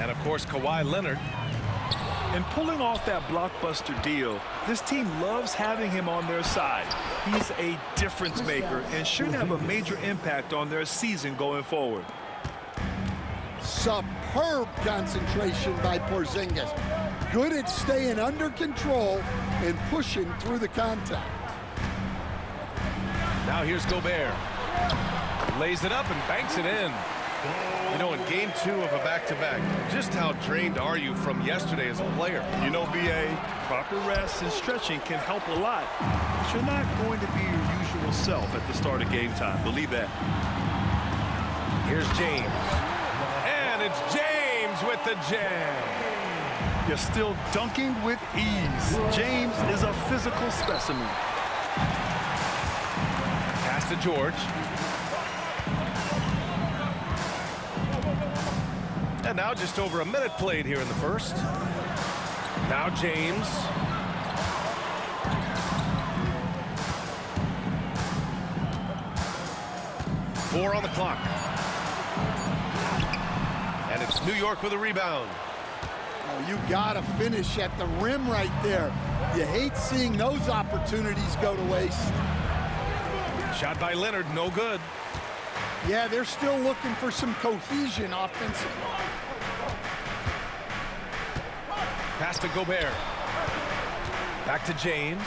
And, of course, Kawhi Leonard. And pulling off that blockbuster deal, this team loves having him on their side. He's a difference maker and should have a major impact on their season going forward. Superb concentration by Porzingis. Good at staying under control and pushing through the contact. Now here's Gobert. Lays it up and banks it in. You know, in game 2 of a back-to-back, just how drained are you from yesterday as a player? You know, B.A., proper rest and stretching can help a lot. But you're not going to be your usual self at the start of game time. Believe that. Here's James. And it's James with the jam. You're still dunking with ease. James is a physical specimen. Pass to George. And now just over a minute played here in the first. Now James. Four on the clock. And it's New York with a rebound. Oh, you gotta finish at the rim right there. You hate seeing those opportunities go to waste. Shot by Leonard, no good. Yeah, they're still looking for some cohesion offensively. Pass to Gobert. Back to James.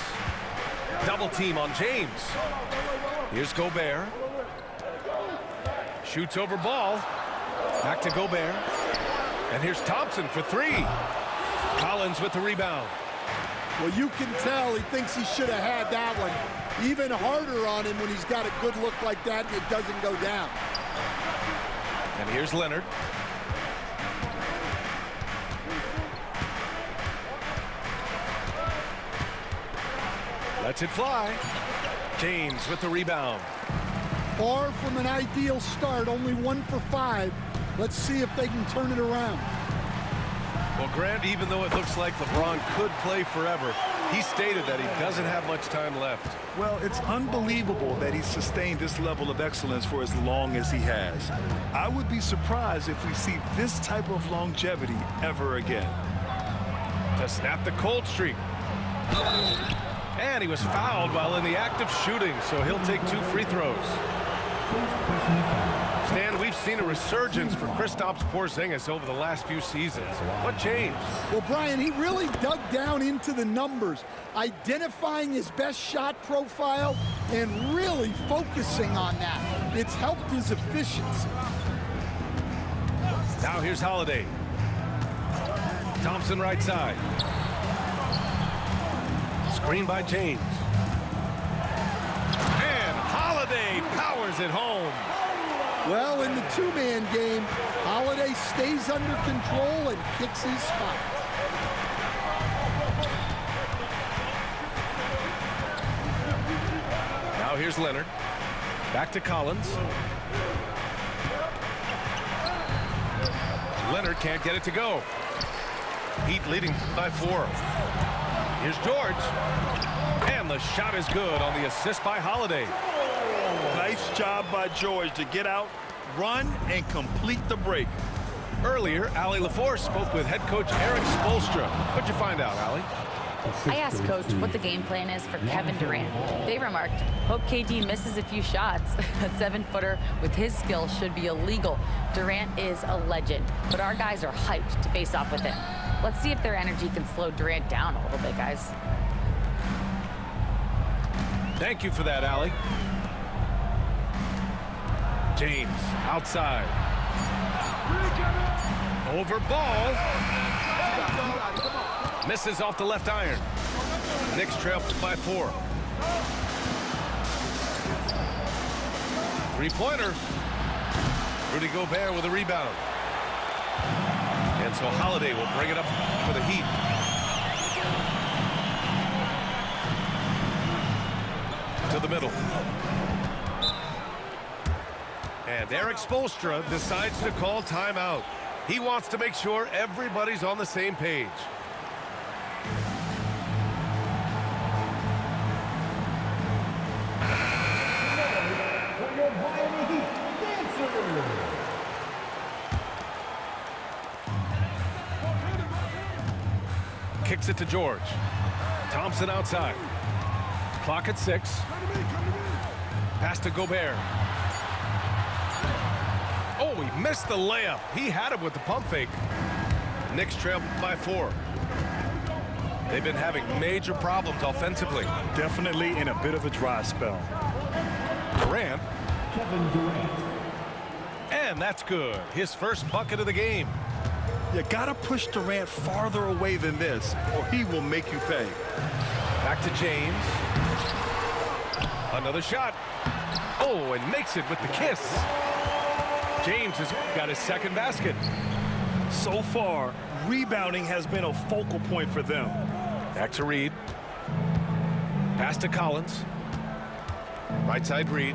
Double team on James. Here's Gobert. Shoots over ball. Back to Gobert. And here's Thompson for 3. Collins with the rebound. Well, you can tell he thinks he should have had that one. Even harder on him when he's got a good look like that and it doesn't go down. And here's Leonard. Lets it fly. James with the rebound. Far from an ideal start, only 1 for 5. Let's see if they can turn it around. Well, Grant, even though it looks like LeBron could play forever, he stated that he doesn't have much time left. Well, it's unbelievable that he's sustained this level of excellence for as long as he has. I would be surprised if we see this type of longevity ever again. To snap the cold streak. And he was fouled while in the act of shooting, so he'll take 2 free throws. Stan, we've seen a resurgence for Kristaps Porzingis over the last few seasons. What changed? Well, Brian, he really dug down into the numbers, identifying his best shot profile and really focusing on that. It's helped his efficiency. Now here's Holiday. Thompson right side. Screen by James. And Holiday powers it home. Well, in the 2-man game, Holiday stays under control and kicks his spot. Now here's Leonard. Back to Collins. Leonard can't get it to go. Heat leading by 4. Here's George. And the shot is good on the assist by Holiday. Nice job by George to get out, run, and complete the break. Earlier, Allie LaForce spoke with head coach Eric Spoelstra. What'd you find out, Allie? I asked Coach what the game plan is for Kevin Durant. They remarked, hope KD misses a few shots. A 7-footer with his skill should be illegal. Durant is a legend, but our guys are hyped to face off with him. Let's see if their energy can slow Durant down a little bit, guys. Thank you for that, Allie. James outside. Over ball. Misses off the left iron. Knicks trail by 4. 3-pointer. Rudy Gobert with a rebound. And so Holiday will bring it up for the Heat. To the middle. And Eric Spoelstra decides to call timeout. He wants to make sure everybody's on the same page. Kicks it to George. Thompson outside. Clock at 6. Pass to Gobert. Oh, he missed the layup. He had it with the pump fake. Knicks trail by 4. They've been having major problems offensively. Definitely in a bit of a dry spell. Durant. And that's good. His first bucket of the game. You gotta push Durant farther away than this, or he will make you pay. Back to James. Another shot. Oh, and makes it with the kiss. James has got his second basket. So far, rebounding has been a focal point for them. Back to Reed. Pass to Collins. Right side Reed.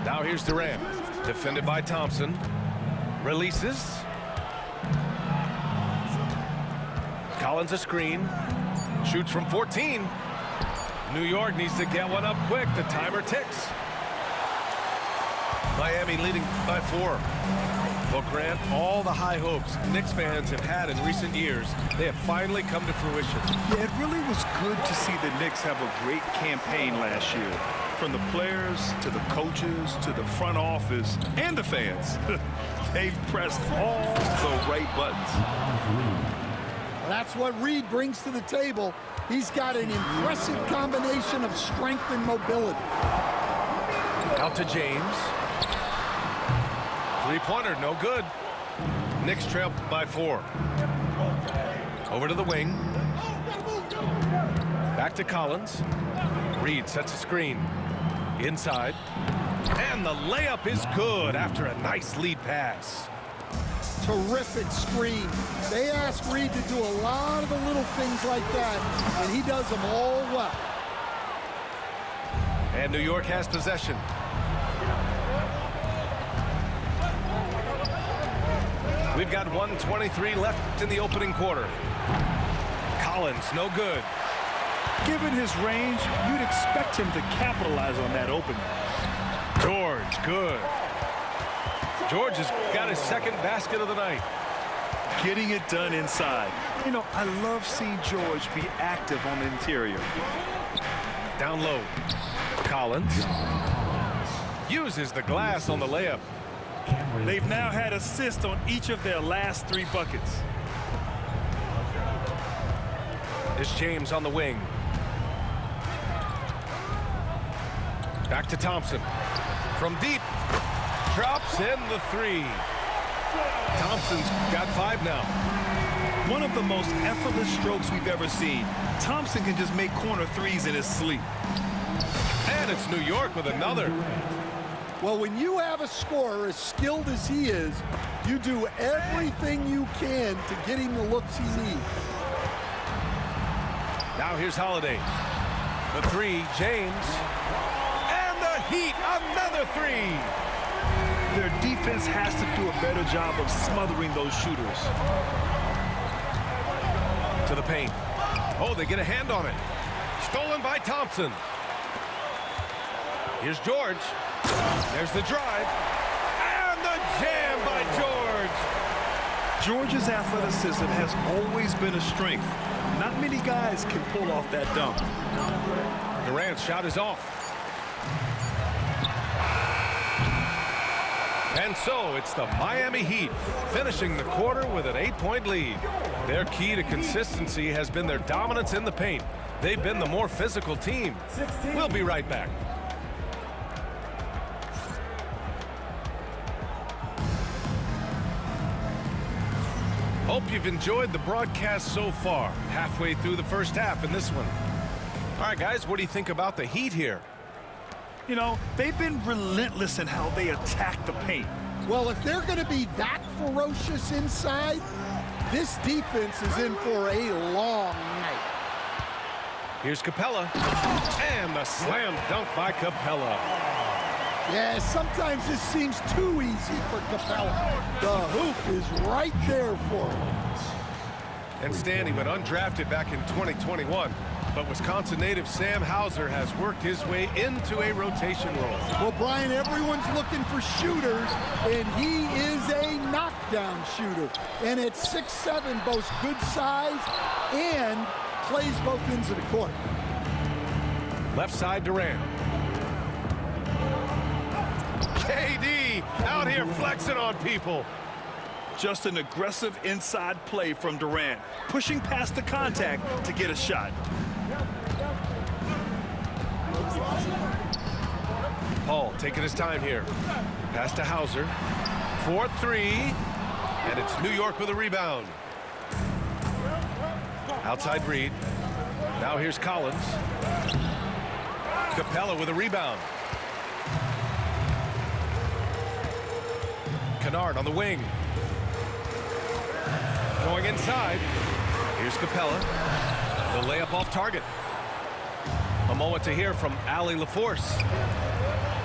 Now here's Durant. Defended by Thompson. Releases. Collins a screen. Shoots from 14. New York needs to get one up quick. The timer ticks. Miami leading by 4. Well, Grant, all the high hopes Knicks fans have had in recent years, they have finally come to fruition. Yeah, it really was good to see the Knicks have a great campaign last year. From the players to the coaches to the front office and the fans. They've pressed all the right buttons. That's what Reed brings to the table. He's got an impressive combination of strength and mobility. Out to James. Three-pointer, no good. Knicks trail by 4. Over to the wing. Back to Collins. Reed sets a screen. Inside. And the layup is good after a nice lead pass. Terrific screen. They ask Reed to do a lot of the little things like that, and he does them all well. And New York has possession. We've got 1:23 left in the opening quarter. Collins, no good. Given his range, you'd expect him to capitalize on that opening. George, good. George has got his second basket of the night. Getting it done inside. You know, I love seeing George be active on the interior. Down low. Collins uses the glass on the layup. They've now had assists on each of their last 3 buckets. It's James on the wing. Back to Thompson. From deep. Drops in the 3. Thompson's got 5 now. One of the most effortless strokes we've ever seen. Thompson can just make corner 3s in his sleep. And it's New York with another. Well, when you have a scorer as skilled as he is, you do everything you can to get him the looks he needs. Now here's Holiday. The 3, James. And the Heat, another 3. Their defense has to do a better job of smothering those shooters. To the paint. Oh, they get a hand on it. Stolen by Thompson. Here's George. There's the drive. And the jam by George. George's athleticism has always been a strength. Not many guys can pull off that dunk. Durant's shot is off. And so it's the Miami Heat finishing the quarter with an 8-point lead. Their key to consistency has been their dominance in the paint. They've been the more physical team. We'll be right back. Hope you've enjoyed the broadcast so far. Halfway through the first half in this one. All right, guys, what do you think about the Heat here? You know, they've been relentless in how they attack the paint. Well, if they're going to be that ferocious inside, this defense is in for a long night. Here's Capella. And the slam dunk by Capella. Yeah, sometimes this seems too easy for Capella. The hoop is right there for him. And Stan, he went undrafted back in 2021. But Wisconsin native Sam Hauser has worked his way into a rotation role. Well, Brian, everyone's looking for shooters, and he is a knockdown shooter. And at 6'7", boasts good size and plays both ends of the court. Left side, Durant. KD out here flexing on people. Just an aggressive inside play from Durant, pushing past the contact to get a shot. Paul taking his time here. Pass to Hauser. 4-3. And it's New York with a rebound. Outside Reed. Now here's Collins. Capella with a rebound. Kennard on the wing. Going inside. Here's Capella. The layup off target. A moment to hear from Allie LaForce.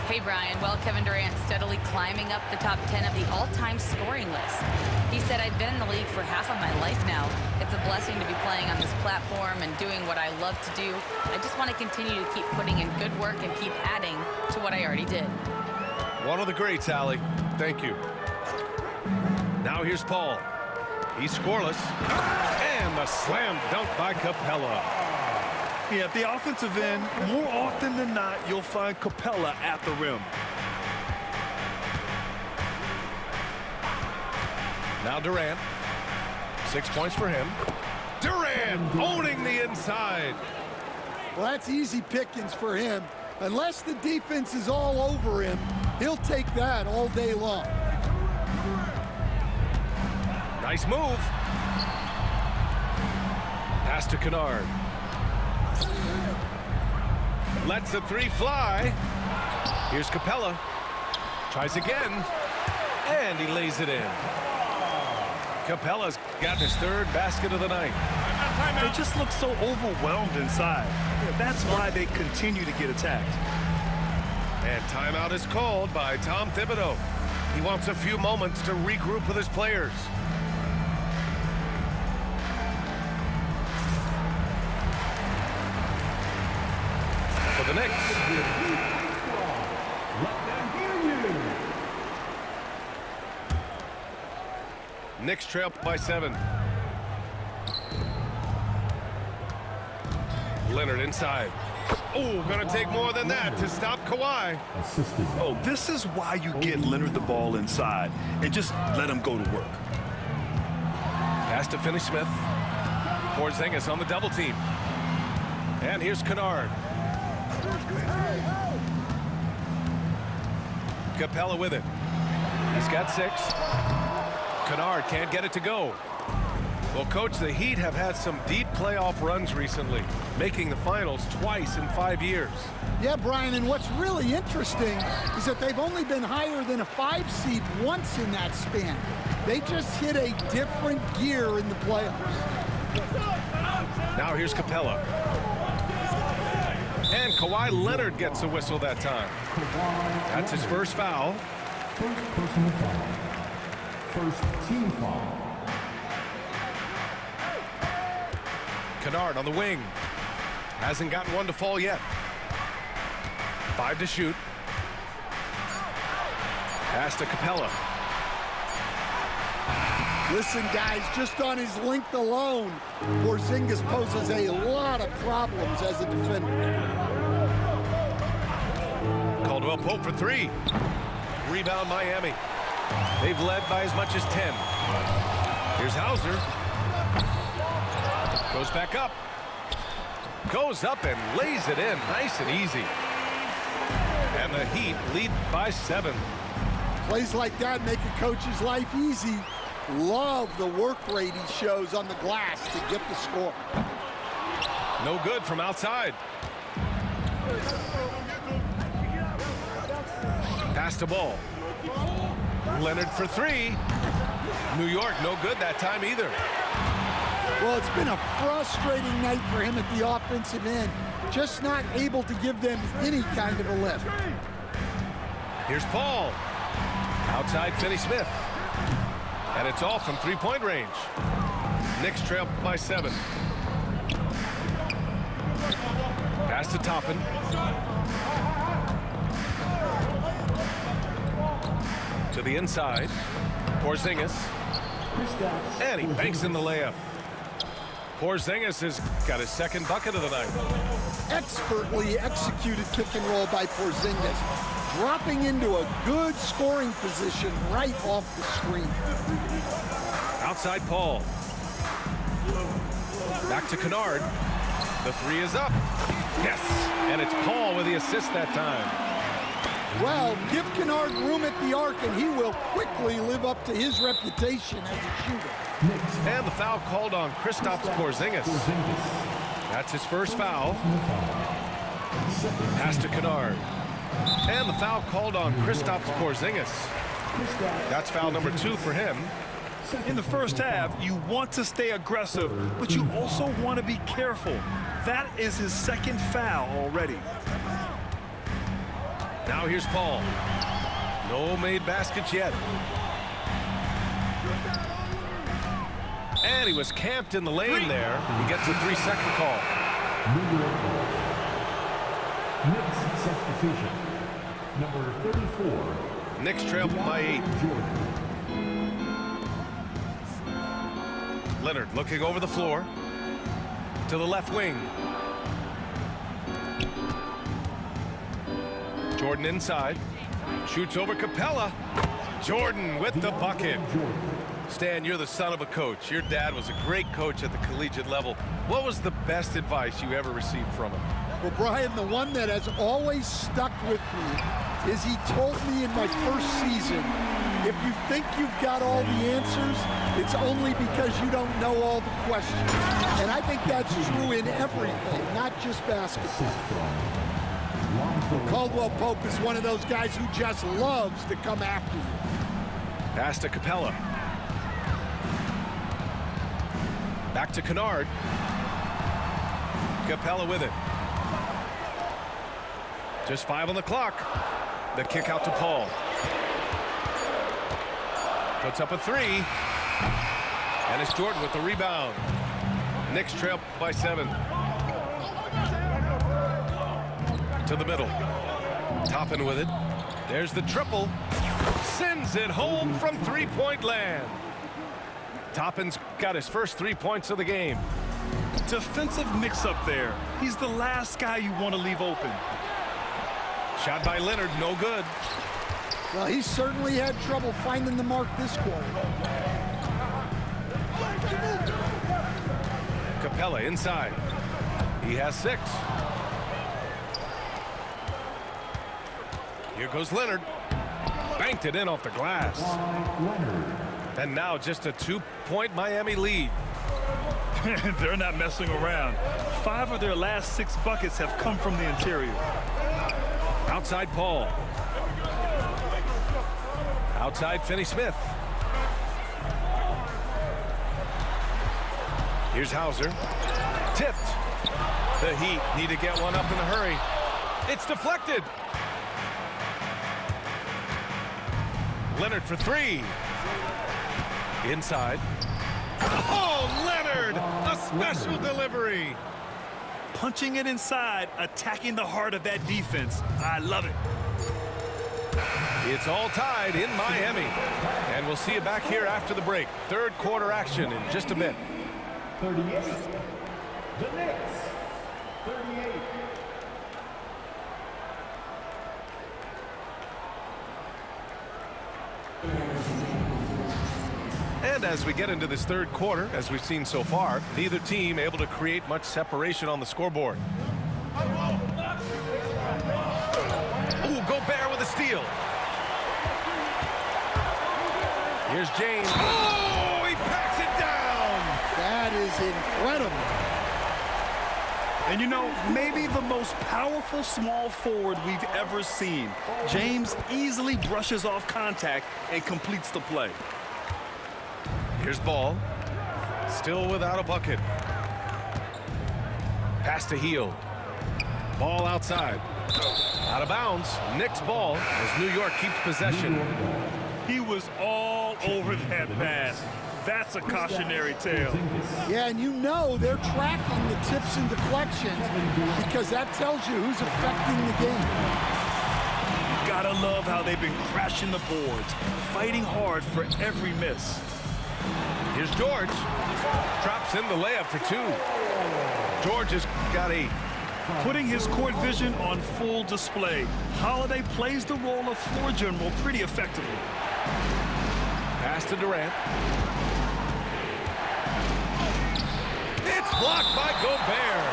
Hey, Brian. Well, Kevin Durant steadily climbing up the top 10 of the all-time scoring list. He said, I've been in the league for half of my life now. It's a blessing to be playing on this platform and doing what I love to do. I just want to continue to keep putting in good work and keep adding to what I already did. One of the greats, Allie. Thank you. Now here's Paul. He's scoreless. And the slam dunk by Capella. Yeah, at the offensive end, more often than not, you'll find Capella at the rim. Now Durant. 6 points for him. Durant owning the inside. Well, that's easy pickings for him. Unless the defense is all over him, he'll take that all day long. Nice move. Pass to Kennard. Lets the three fly. Here's Capella. Tries again. And he lays it in. Capella's got his third basket of the night. They just look so overwhelmed inside. That's why they continue to get attacked. And timeout is called by Tom Thibodeau. He wants a few moments to regroup with his players. For the Knicks. Knicks trail by 7. Leonard inside. Oh, gonna take more than that to stop Kawhi. Oh, this is why you get Leonard the ball inside and just let him go to work. Pass to Finney-Smith. Porzingis on the double team. And here's Kennard. Capella with it. He's got 6. Kennard can't get it to go. Well, Coach, the Heat have had some deep playoff runs recently, making the finals twice in 5 years. Yeah, Brian, and what's really interesting is that they've only been higher than a 5 seed once in that span. They just hit a different gear in the playoffs. Now here's Capella. And Kawhi Leonard gets a whistle that time. That's his first foul. First personal foul. First team foul. Kennard on the wing. Hasn't gotten one to fall yet. 5 to shoot. Pass to Capella. Listen, guys, just on his length alone, Porzingis poses a lot of problems as a defender. Caldwell Pope for 3. Rebound Miami. They've led by as much as 10. Here's Hauser. Goes back up. Goes up and lays it in. Nice and easy. And the Heat lead by 7. Plays like that make a coach's life easy. Love the work rate he shows on the glass to get the score. No good from outside. Pass to ball. Leonard for 3. New York no good that time either. Well, it's been a frustrating night for him at the offensive end. Just not able to give them any kind of a lift. Here's Paul. Outside Finney-Smith. And it's off from 3-point range. Knicks trail by 7. Pass to Toppin. To the inside. Porzingis. And he banks in the layup. Porzingis has got his second bucket of the night. Expertly executed pick and roll by Porzingis, dropping into a good scoring position right off the screen. Outside Paul. Back to Kennard. The three is up. Yes, and it's Paul with the assist that time. Well, give Kennard room at the arc, and he will quickly live up to his reputation as a shooter. And the foul called on Kristaps Porzingis. That's his first foul. Pass to Kennard. And the foul called on Kristaps Porzingis. That's foul number 2 for him. In the first half, you want to stay aggressive, but you also want to be careful. That is his second foul already. Now here's Paul. No made baskets yet. And he was camped in the lane there. He gets a 3-second call. Knicks substitution. Number 34. Knicks trail by 8. Leonard looking over the floor to the left wing. Jordan inside. Shoots over Capella. Jordan with the bucket. Stan, you're the son of a coach. Your dad was a great coach at the collegiate level. What was the best advice you ever received from him? Well, Brian, the one that has always stuck with me is he told me in my first season, if you think you've got all the answers, it's only because you don't know all the questions. And I think that's true in everything, not just basketball. Caldwell Pope is one of those guys who just loves to come after you. Pass to Capella. Back to Kennard. Capella with it. Just 5 on the clock. The kick out to Paul. Puts up a 3. And it's Jordan with the rebound. Knicks trail by 7. To the middle. Toppin with it. There's the triple. Sends it home from three-point land. Toppin's got his first 3 points of the game. Defensive mix-up there. He's the last guy you want to leave open. Shot by Leonard, no good. Well, he certainly had trouble finding the mark this quarter. Capella inside. He has 6. Here goes Leonard. Banked it in off the glass. And now just a 2-point Miami lead. They're not messing around. 5 of their last 6 buckets have come from the interior. Outside Paul. Outside Finney-Smith. Here's Hauser. Tipped. The Heat need to get one up in a hurry. It's deflected. Leonard for 3. Inside. Oh, Leonard! A special delivery. Punching it inside, attacking the heart of that defense. I love it. It's all tied in Miami. And we'll see you back here after the break. Third quarter action in just a bit. 38. The Knicks. 38. And as we get into this third quarter, as we've seen so far, neither team able to create much separation on the scoreboard. Ooh, Gobert with a steal. Here's James. Oh, he packs it down. That is incredible. And you know, maybe the most powerful small forward we've ever seen. James easily brushes off contact and completes the play. Here's Ball. Still without a bucket. Pass to Heel. Ball outside. Out of bounds. Knicks ball as New York keeps possession. He was all over that pass. That's a cautionary tale. Yeah, and you know they're tracking the tips and deflections because that tells you who's affecting the game. Gotta love how they've been crashing the boards, fighting hard for every miss. Here's George. Drops in the layup for two. George has got 8. Putting his court vision on full display. Holiday plays the role of floor general pretty effectively. Pass to Durant. It's blocked by Gobert.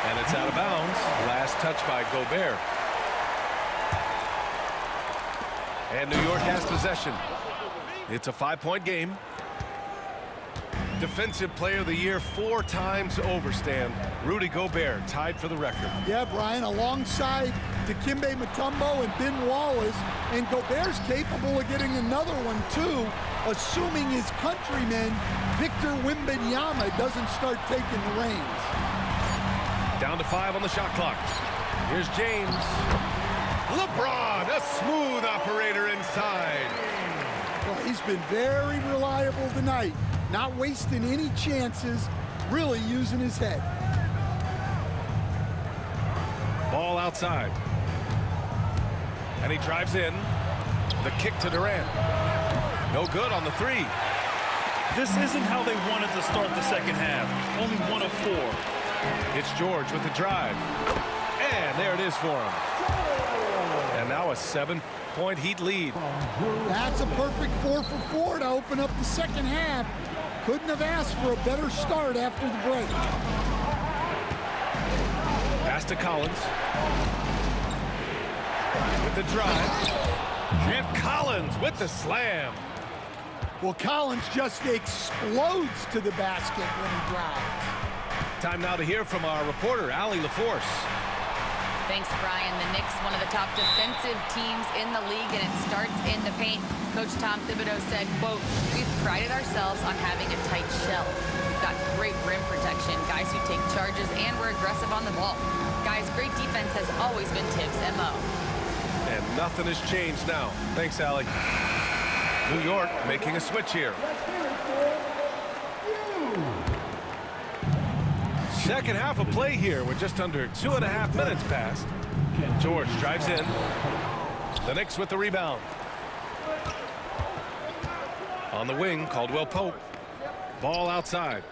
And it's out of bounds. Last touch by Gobert. And New York has possession. It's a 5-point game. Defensive Player of the Year 4 times over, Stan. Rudy Gobert tied for the record. Yeah, Brian, alongside Dikembe Mutombo and Ben Wallace, and Gobert's capable of getting another one too, assuming his countryman Victor Wembanyama doesn't start taking the reins. Down to 5 on the shot clock. Here's James. LeBron, a smooth operator inside. Well, he's been very reliable tonight. Not wasting any chances, really using his head. Ball outside. And he drives in. The kick to Durant. No good on the 3. This isn't how they wanted to start the second half. Only 1 of 4. It's George with the drive. And there it is for him. And now a 7-point Heat lead. That's a perfect 4 for 4 to open up the second half. Couldn't have asked for a better start after the break. Pass to Collins. With the drive. And Collins with the slam. Well, Collins just explodes to the basket when he drives. Time now to hear from our reporter, Allie LaForce. Thanks, Brian. The Knicks, one of the top defensive teams in the league, and it starts in the paint. Coach Tom Thibodeau said, quote, "We've prided ourselves on having a tight shell. We've got great rim protection, guys who take charges, and we're aggressive on the ball. Guys, great defense has always been Tibbs' MO." And nothing has changed now. Thanks, Allie. New York making a switch here. Second half of play here with just under 2.5 minutes passed. George drives in. The Knicks with the rebound. On the wing, Caldwell Pope. Ball outside.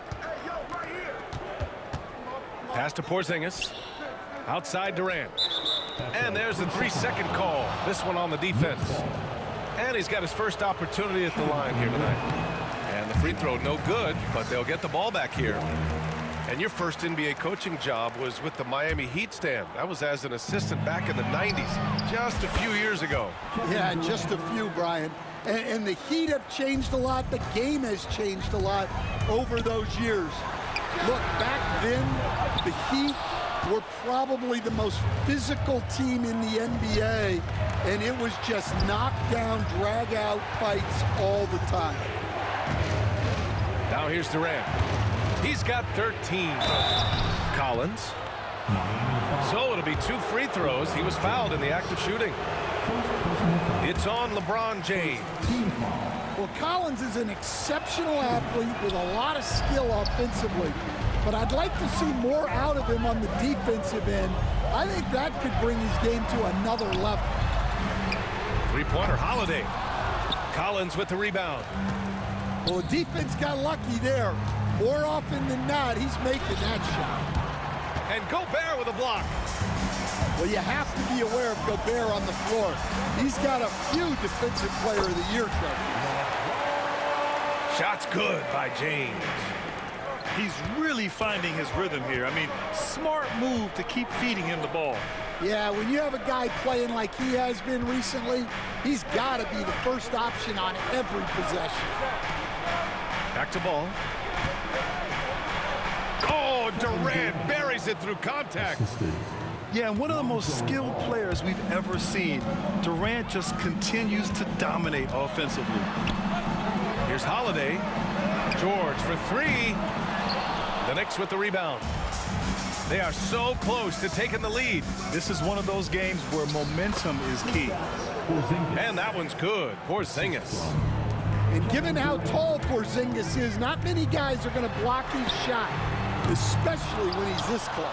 Pass to Porzingis. Outside Durant. And there's the 3-second call. This one on the defense. And he's got his first opportunity at the line here tonight. And the free throw no good, but they'll get the ball back here. And your first NBA coaching job was with the Miami Heat, Stan. That was as an assistant back in the 90s, just a few years ago. Yeah, just a few, Brian. And the Heat have changed a lot. The game has changed a lot over those years. Look, back then, the Heat were probably the most physical team in the NBA, and it was just knockdown, drag-out fights all the time. Now here's Durant. He's got 13. Collins. So it'll be 2 free throws. He was fouled in the act of shooting. It's on LeBron James. Well, Collins is an exceptional athlete with a lot of skill offensively, but I'd like to see more out of him on the defensive end. I think that could bring his game to another level. 3-pointer Holiday. Collins with the rebound. Well, the defense got lucky there. More often than not, he's making that shot. And Gobert with a block. Well, you have to be aware of Gobert on the floor. He's got a few Defensive Player of the Year trophies. Shot's good by James. He's really finding his rhythm here. I mean, smart move to keep feeding him the ball. Yeah, when you have a guy playing like he has been recently, he's got to be the first option on every possession. Back to ball. Oh, Durant buries it through contact. Yeah, one of the most skilled players we've ever seen. Durant just continues to dominate offensively. Here's Holiday. George for 3. The Knicks with the rebound. They are so close to taking the lead. This is one of those games where momentum is key. And that one's good. Porzingis. And given how tall Porzingis is, not many guys are going to block his shot, especially when he's this close.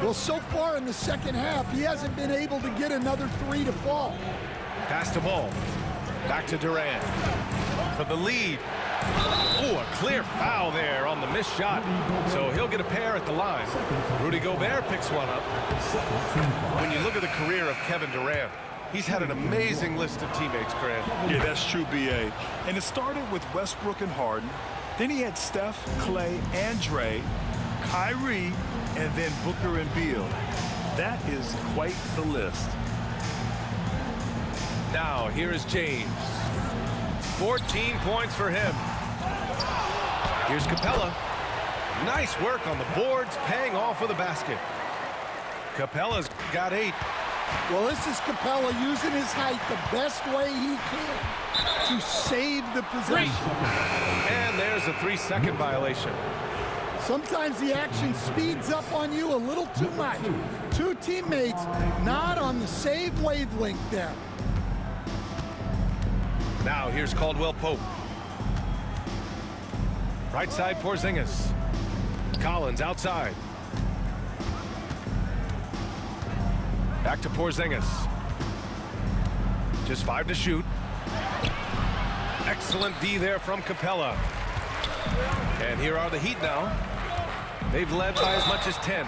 Well, so far in the second half, he hasn't been able to get another three to fall. Pass the ball. Back to Durant for the lead. Oh, a clear foul there on the missed shot. So he'll get a pair at the line. Rudy Gobert picks one up. When you look at the career of Kevin Durant, he's had an amazing list of teammates, Grant. Yeah, that's true, B.A. And it started with Westbrook and Harden. Then he had Steph, Clay, and Dre, Kyrie, and then Booker and Beal. That is quite the list. Now, here is James. 14 points for him. Here's Capella. Nice work on the boards, paying off with a basket. Capella's got 8. Well, this is Capella using his height the best way he can to save the possession. And there's a 3-second violation. Sometimes the action speeds up on you a little too much. Two teammates not on the same wavelength there. Now here's Caldwell Pope. Right side Porzingis. Collins outside. Back to Porzingis. Just 5 to shoot. Excellent D there from Capella. And here are the Heat now. They've led by as much as 10.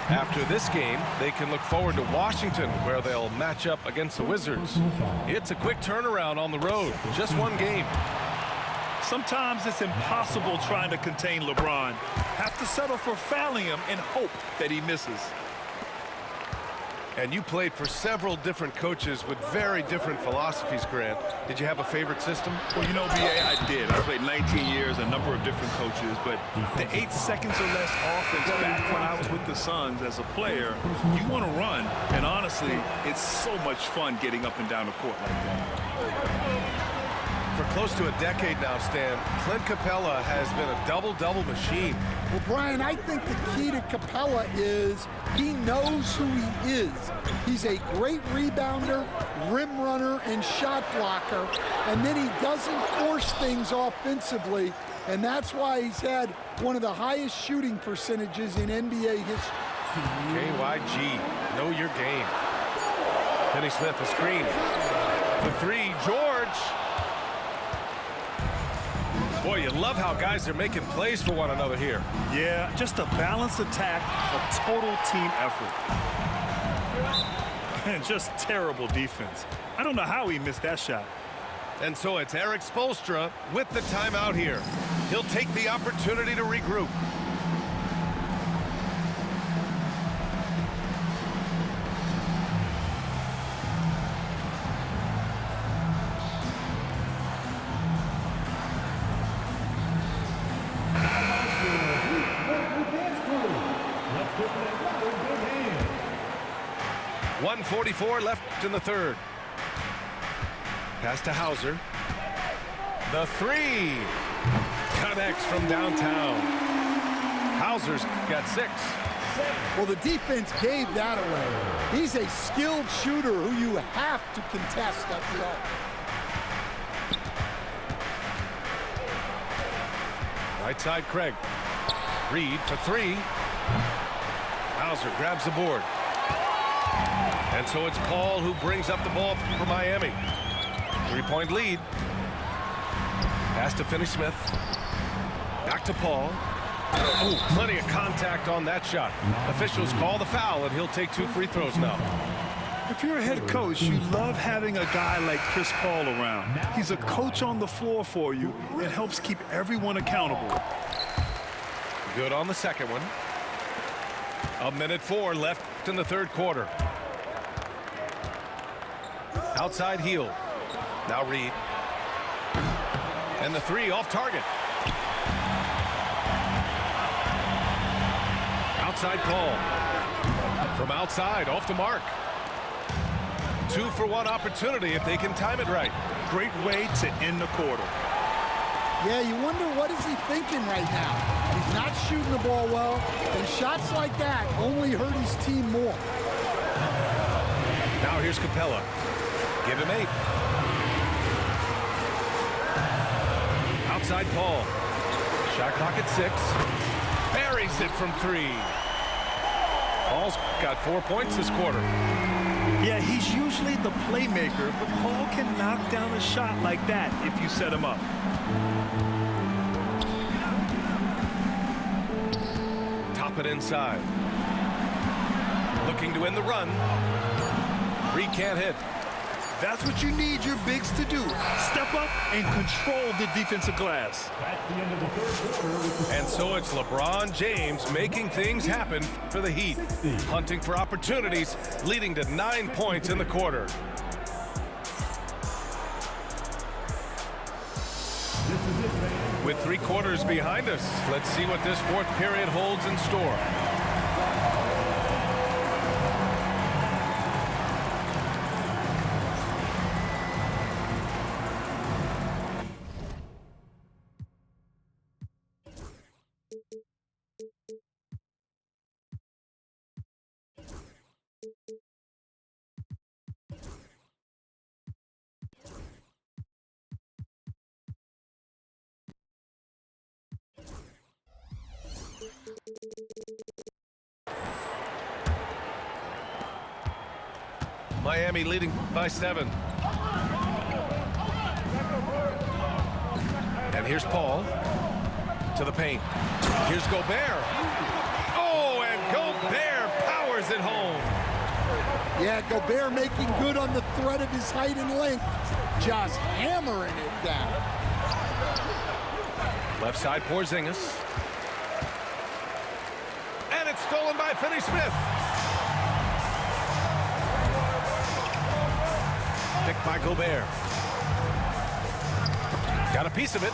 After this game, they can look forward to Washington, where they'll match up against the Wizards. It's a quick turnaround on the road. Just one game. Sometimes it's impossible trying to contain LeBron. Have to settle for fouling him and hope that he misses. And you played for several different coaches with very different philosophies, Grant. Did you have a favorite system? Well, you know, B.A., I did. I played 19 years, a number of different coaches, but the 8 seconds or less offense back when I was with the Suns as a player, you want to run. And honestly, it's so much fun getting up and down the court like that. For close to a decade now, Stan, Clint Capella has been a double-double machine. Well, Brian, I think the key to Capella is he knows who he is. He's a great rebounder, rim runner, and shot blocker, and then he doesn't force things offensively, and that's why he's had one of the highest shooting percentages in NBA history. KYG, know your game. Finney Smith, a screen. The 3, George. Boy, you love how guys are making plays for one another here. Yeah, just a balanced attack, a total team effort. And just terrible defense. I don't know how he missed that shot. And so it's Eric Spoelstra with the timeout here. He'll take the opportunity to regroup. .144 left in the third. Pass to Hauser. The 3 connects from downtown. Hauser's got 6. Well, the defense gave that away. He's a skilled shooter who you have to contest at the arc. Right side, Craig. Reed for 3. Hauser grabs the board. And so it's Paul who brings up the ball for Miami. 3-point lead. Pass to Finney Smith. Back to Paul. Oh, plenty of contact on that shot. Officials call the foul, and he'll take 2 free throws now. If you're a head coach, you love having a guy like Chris Paul around. He's a coach on the floor for you and helps keep everyone accountable. Good on the second one. 1:04 left in the third quarter. Outside heel. Now Reed. And the 3 off target. Outside Paul. From outside, off the mark. 2-for-1 opportunity if they can time it right. Great way to end the quarter. Yeah, you wonder what is he thinking right now. He's not shooting the ball well, and shots like that only hurt his team more. Now here's Capella. Give him 8. Outside Paul. Shot clock at 6. Buries it from 3. Paul's got 4 points this quarter. Yeah, he's usually the playmaker, but Paul can knock down a shot like that if you set him up. Top it inside. Looking to end the run. Reed can't hit. That's what you need your bigs to do. Step up and control the defensive glass. At the end of the third quarter, And so it's LeBron James making things happen for the Heat. Hunting for opportunities, leading to 9 points in the quarter. With 3 quarters behind us, let's see what this 4th period holds in store. Miami leading by 7. And here's Paul to the paint. Here's Gobert. Oh, and Gobert powers it home. Yeah, Gobert making good on the threat of his height and length. Just hammering it down. Left side Porzingis. And it's stolen by Finney-Smith. Picked by Gobert. Got a piece of it.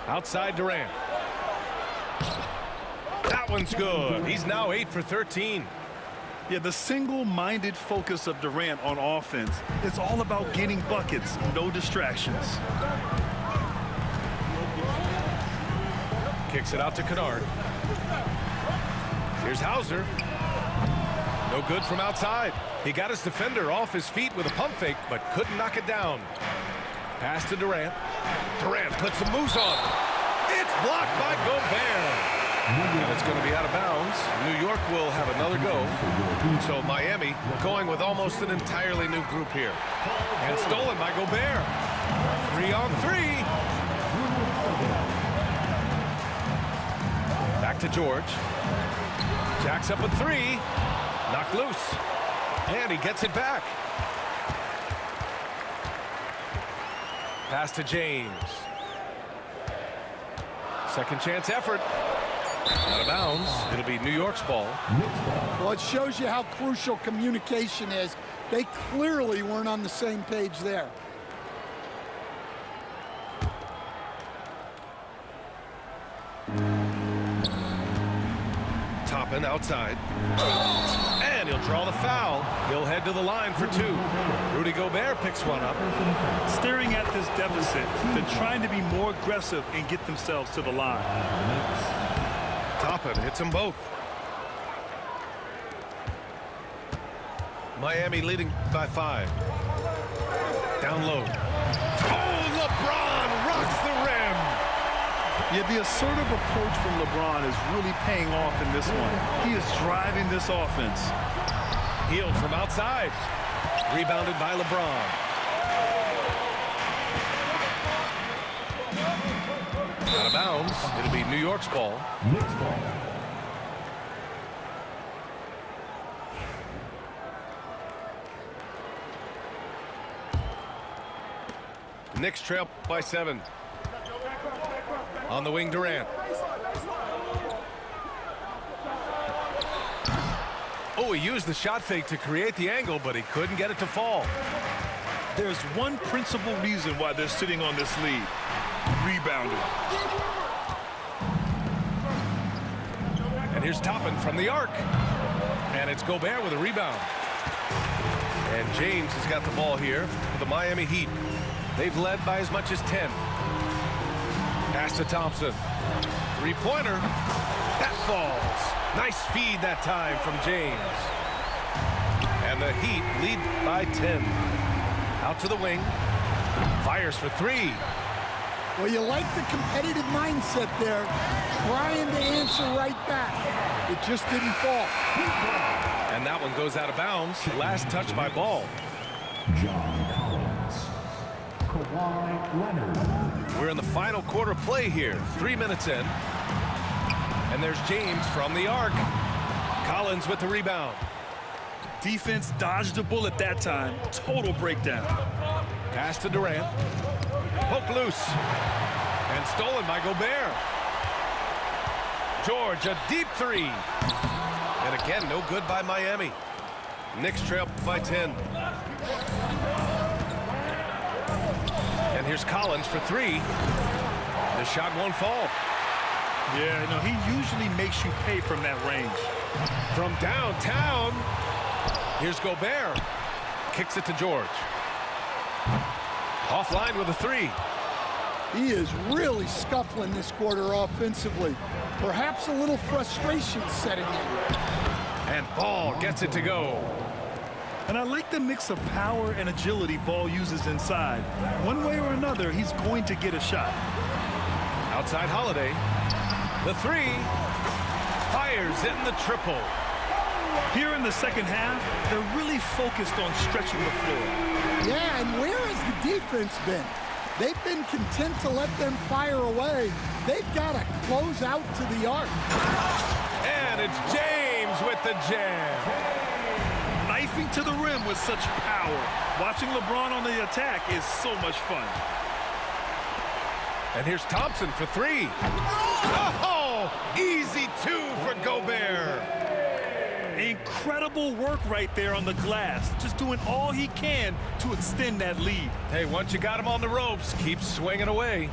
Outside Durant. That one's good. He's now 8 for 13. Yeah, the single-minded focus of Durant on offense, it's all about getting buckets, no distractions. Kicks it out to Kennard. Here's Hauser. No good from outside. He got his defender off his feet with a pump fake, but couldn't knock it down. Pass to Durant. Durant puts some moves on. It's blocked by Gobert. And it's going to be out of bounds. New York will have another go. So Miami going with almost an entirely new group here. And stolen by Gobert. 3 on 3. Back to George. Jacks up with 3. Knocked loose. And he gets it back. Pass to James. Second chance effort. Out of bounds. It'll be New York's ball. Well, it shows you how crucial communication is. They clearly weren't on the same page there. Toppin outside. And he'll draw the foul. He'll head to the line for 2. Rudy Gobert picks one up. Staring at this deficit, they're trying to be more aggressive and get themselves to the line. Toppin hits them both. Miami leading by 5. Down low. Oh, LeBron rocks the rim. Yeah, the assertive approach from LeBron is really paying off in this one. He is driving this offense. Healed from outside. Rebounded by LeBron. Out of bounds. It'll be New York's ball. Knicks ball. Knicks trail by 7. On the wing, Durant. Oh, he used the shot fake to create the angle, but he couldn't get it to fall. There's one principal reason why they're sitting on this lead. Rebounding. And here's Toppin from the arc. And it's Gobert with a rebound. And James has got the ball here for the Miami Heat. They've led by as much as 10. Pass to Thompson. Three-pointer. That falls. Nice feed that time from James. And the Heat lead by 10. Out to the wing. Fires for three. Well, you like the competitive mindset there, trying to answer right back. It just didn't fall. And that one goes out of bounds. Last touch by Ball. John Collins. Kawhi Leonard. We're in the final quarter play here. 3 minutes in. And there's James from the arc. Collins with the rebound. Defense dodged a bullet that time. Total breakdown. Pass to Durant. Poke loose. And stolen by Gobert. George, a deep three. And again, no good by Miami. Knicks trail by 10. And here's Collins for three. The shot won't fall. Yeah, no, he usually makes you pay from that range. From downtown, here's Gobert. Kicks it to George. Offline with a three. He is really scuffling this quarter offensively. Perhaps a little frustration setting in. And Ball gets it to go. And I like the mix of power and agility Ball uses inside. One way or another, he's going to get a shot. Outside Holiday. The three. Fires in the triple. Here in the second half, they're really focused on stretching the floor. Yeah, and where has the defense been? They've been content to let them fire away. They've got to close out to the arc. And it's James with the jam. Knifing to the rim with such power. Watching LeBron on the attack is so much fun. And here's Thompson for three. Oh, easy two for Gobert. Incredible work right there on the glass. Just doing all he can to extend that lead. Hey, once you got him on the ropes, keep swinging away.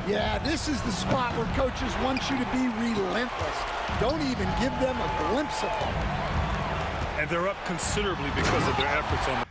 Yeah, this is the spot where coaches want you to be relentless. Don't even give them a glimpse of them. And they're up considerably because of their efforts on the